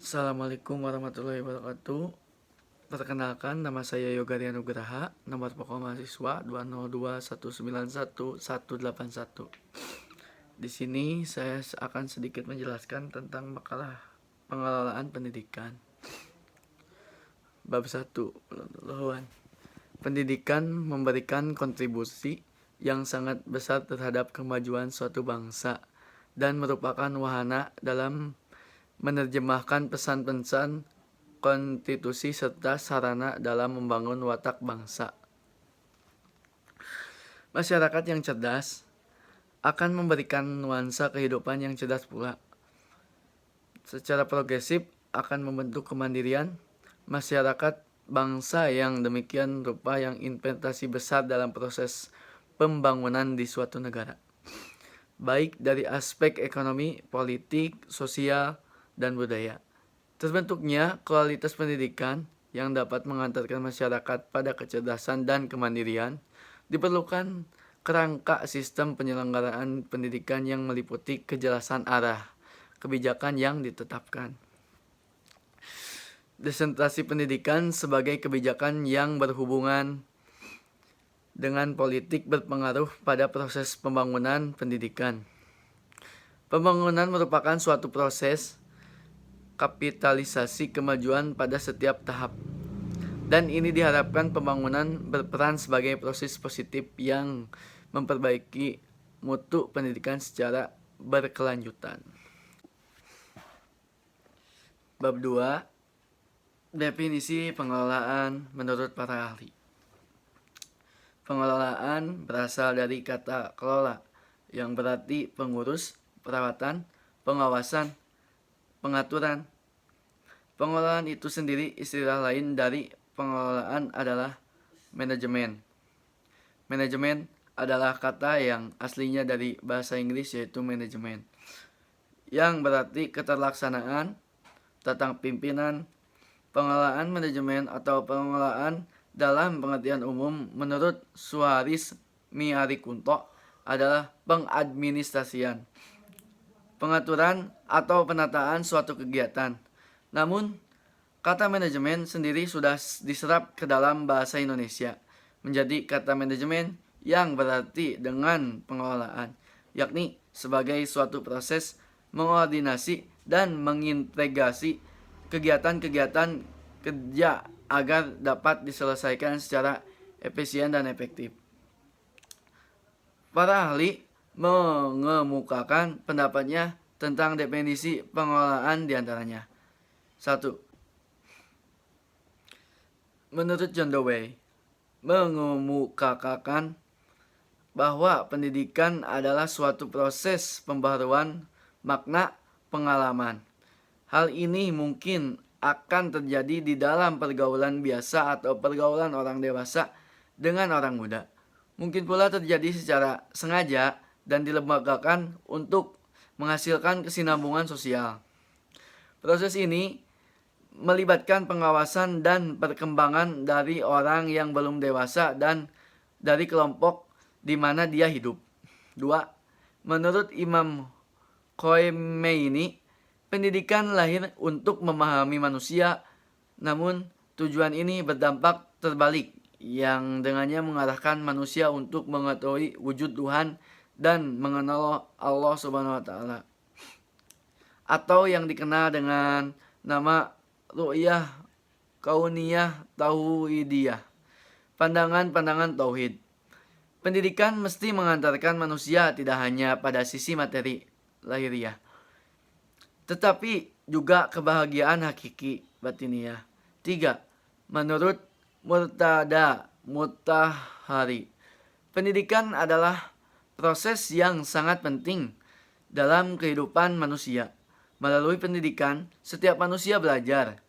Assalamualaikum warahmatullahi wabarakatuh. Perkenalkan, nama saya Yoga Nugraha, nomor pokok mahasiswa 202191181. Di sini saya akan sedikit menjelaskan tentang makalah pengelolaan pendidikan. Bab 1. Pendidikan memberikan kontribusi yang sangat besar terhadap kemajuan suatu bangsa dan merupakan wahana dalam menerjemahkan pesan-pesan konstitusi serta sarana dalam membangun watak bangsa. Masyarakat yang cerdas akan memberikan nuansa kehidupan yang cerdas pula. Secara progresif akan membentuk kemandirian masyarakat bangsa yang demikian rupa yang investasi besar dalam proses pembangunan di suatu negara, baik dari aspek ekonomi, politik, sosial, dan budaya. Terbentuknya kualitas pendidikan yang dapat mengantarkan masyarakat pada kecerdasan dan kemandirian, diperlukan kerangka sistem penyelenggaraan pendidikan yang meliputi kejelasan arah kebijakan yang ditetapkan. Desentrasi pendidikan sebagai kebijakan yang berhubungan dengan politik berpengaruh pada proses pembangunan pendidikan. Pembangunan merupakan suatu proses kapitalisasi kemajuan pada setiap tahap. Dan ini diharapkan pembangunan berperan sebagai proses positif yang memperbaiki mutu pendidikan secara berkelanjutan. Bab 2. Definisi pengelolaan menurut para ahli. Pengelolaan berasal dari kata kelola, yang berarti pengurus, perawatan, pengawasan, pengaturan. Pengelolaan itu sendiri istilah lain dari pengelolaan adalah manajemen. Manajemen adalah kata yang aslinya dari bahasa Inggris yaitu manajemen, yang berarti keterlaksanaan, tata pimpinan. Pengelolaan manajemen atau pengelolaan dalam pengertian umum menurut Suharis Miarikunto adalah pengadministrasian, pengaturan atau penataan suatu kegiatan. Namun, kata manajemen sendiri sudah diserap ke dalam bahasa Indonesia menjadi kata manajemen yang berarti dengan pengelolaan, yakni sebagai suatu proses mengordinasi dan mengintegrasi kegiatan-kegiatan kerja agar dapat diselesaikan secara efisien dan efektif. Para ahli mengemukakan pendapatnya tentang definisi pengelolaan diantaranya. 1. Menurut John Dewey, mengemukakan bahwa pendidikan adalah suatu proses pembaharuan makna pengalaman. Hal ini mungkin akan terjadi di dalam pergaulan biasa atau pergaulan orang dewasa dengan orang muda. Mungkin pula terjadi secara sengaja dan dilembagakan untuk menghasilkan kesinambungan sosial. Proses ini melibatkan pengawasan dan perkembangan dari orang yang belum dewasa dan dari kelompok di mana dia hidup. 2. Menurut Imam Khomeini, pendidikan lahir untuk memahami manusia, namun tujuan ini berdampak terbalik, yang dengannya mengarahkan manusia untuk mengetahui wujud Tuhan dan mengenal Allah Subhanahu wa Ta'ala, atau yang dikenal dengan nama ru'yah kauniyah tauhidiyah, pandangan-pandangan tauhid. Pendidikan mesti mengantarkan manusia tidak hanya pada sisi materi lahiriah, tetapi juga kebahagiaan hakiki batiniah. 3. Menurut Murtada Mutahari, pendidikan adalah proses yang sangat penting dalam kehidupan manusia. Melalui pendidikan, setiap manusia belajar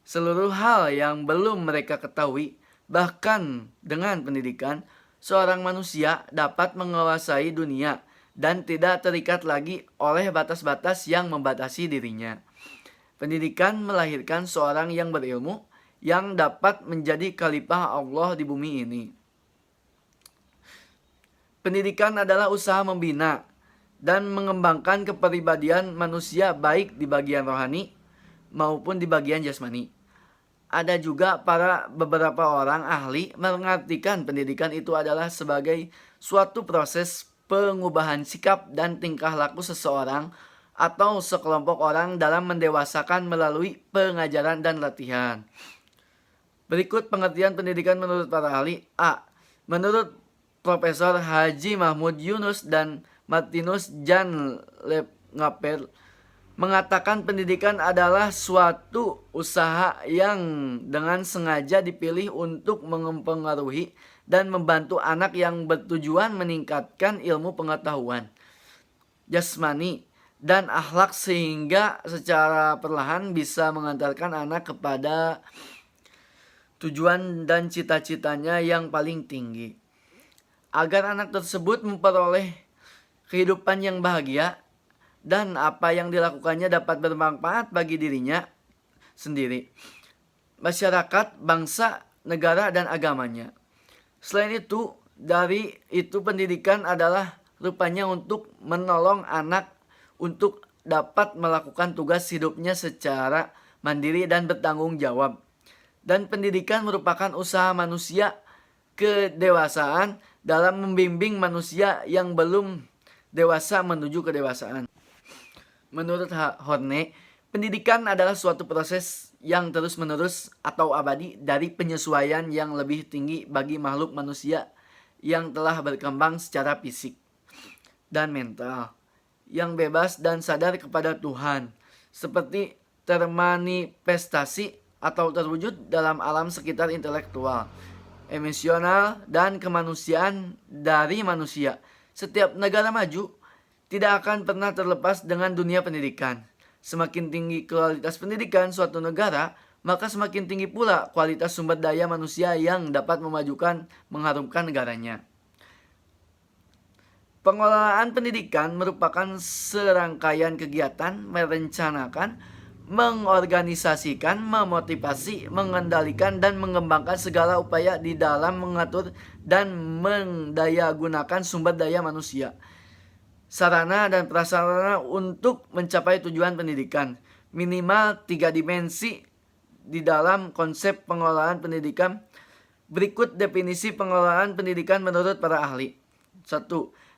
seluruh hal yang belum mereka ketahui. Bahkan dengan pendidikan, seorang manusia dapat menguasai dunia dan tidak terikat lagi oleh batas-batas yang membatasi dirinya. Pendidikan melahirkan seorang yang berilmu yang dapat menjadi khalifah Allah di bumi ini. Pendidikan adalah usaha membina dan mengembangkan kepribadian manusia baik di bagian rohani maupun di bagian jasmani. Ada juga beberapa orang ahli mengartikan pendidikan itu adalah sebagai suatu proses pengubahan sikap dan tingkah laku seseorang atau sekelompok orang dalam mendewasakan melalui pengajaran dan latihan. Berikut pengertian pendidikan menurut para ahli. A. Menurut Profesor Haji Mahmud Yunus dan Martinus Jan Lepngapel, mengatakan pendidikan adalah suatu usaha yang dengan sengaja dipilih untuk mempengaruhi dan membantu anak yang bertujuan meningkatkan ilmu pengetahuan jasmani dan akhlak sehingga secara perlahan bisa mengantarkan anak kepada tujuan dan cita-citanya yang paling tinggi. Agar anak tersebut memperoleh kehidupan yang bahagia dan apa yang dilakukannya dapat bermanfaat bagi dirinya sendiri, masyarakat, bangsa, negara, dan agamanya. Selain itu, dari itu pendidikan adalah rupanya untuk menolong anak untuk dapat melakukan tugas hidupnya secara mandiri dan bertanggung jawab. Dan pendidikan merupakan usaha manusia kedewasaan dalam membimbing manusia yang belum dewasa menuju kedewasaan. Menurut Horne, pendidikan adalah suatu proses yang terus-menerus atau abadi dari penyesuaian yang lebih tinggi bagi makhluk manusia yang telah berkembang secara fisik dan mental, yang bebas dan sadar kepada Tuhan, seperti termanifestasi atau terwujud dalam alam sekitar intelektual, emosional, dan kemanusiaan dari manusia. Setiap negara maju tidak akan pernah terlepas dengan dunia pendidikan. Semakin tinggi kualitas pendidikan suatu negara, maka semakin tinggi pula kualitas sumber daya manusia yang dapat memajukan, mengharumkan negaranya. Pengelolaan pendidikan merupakan serangkaian kegiatan merencanakan, mengorganisasikan, memotivasi, mengendalikan, dan mengembangkan segala upaya di dalam mengatur dan mendayagunakan sumber daya manusia, sarana dan prasarana untuk mencapai tujuan pendidikan. Minimal 3 dimensi di dalam konsep pengelolaan pendidikan. Berikut definisi pengelolaan pendidikan menurut para ahli. 1.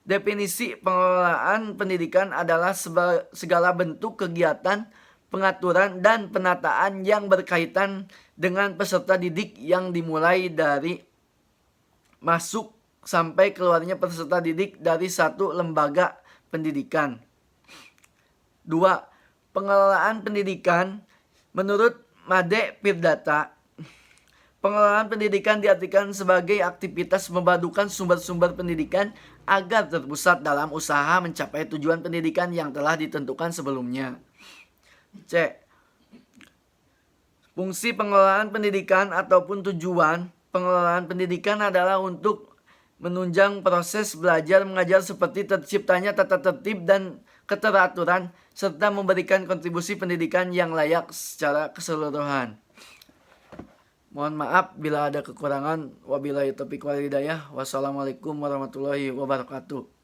Definisi pengelolaan pendidikan adalah segala bentuk kegiatan, pengaturan, dan penataan yang berkaitan dengan peserta didik yang dimulai dari masuk sampai keluarnya peserta didik dari satu lembaga pendidikan. 2. Pengelolaan pendidikan menurut Made Pirdata. Pengelolaan pendidikan diartikan sebagai aktivitas memadukan sumber-sumber pendidikan agar terpusat dalam usaha mencapai tujuan pendidikan yang telah ditentukan sebelumnya. C. Fungsi pengelolaan pendidikan ataupun tujuan pengelolaan pendidikan adalah untuk menunjang proses belajar mengajar seperti terciptanya tata tertib dan keteraturan serta memberikan kontribusi pendidikan yang layak secara keseluruhan. Mohon maaf bila ada kekurangan. Wabillahi taufiq wal hidayah. Wassalamualaikum warahmatullahi wabarakatuh.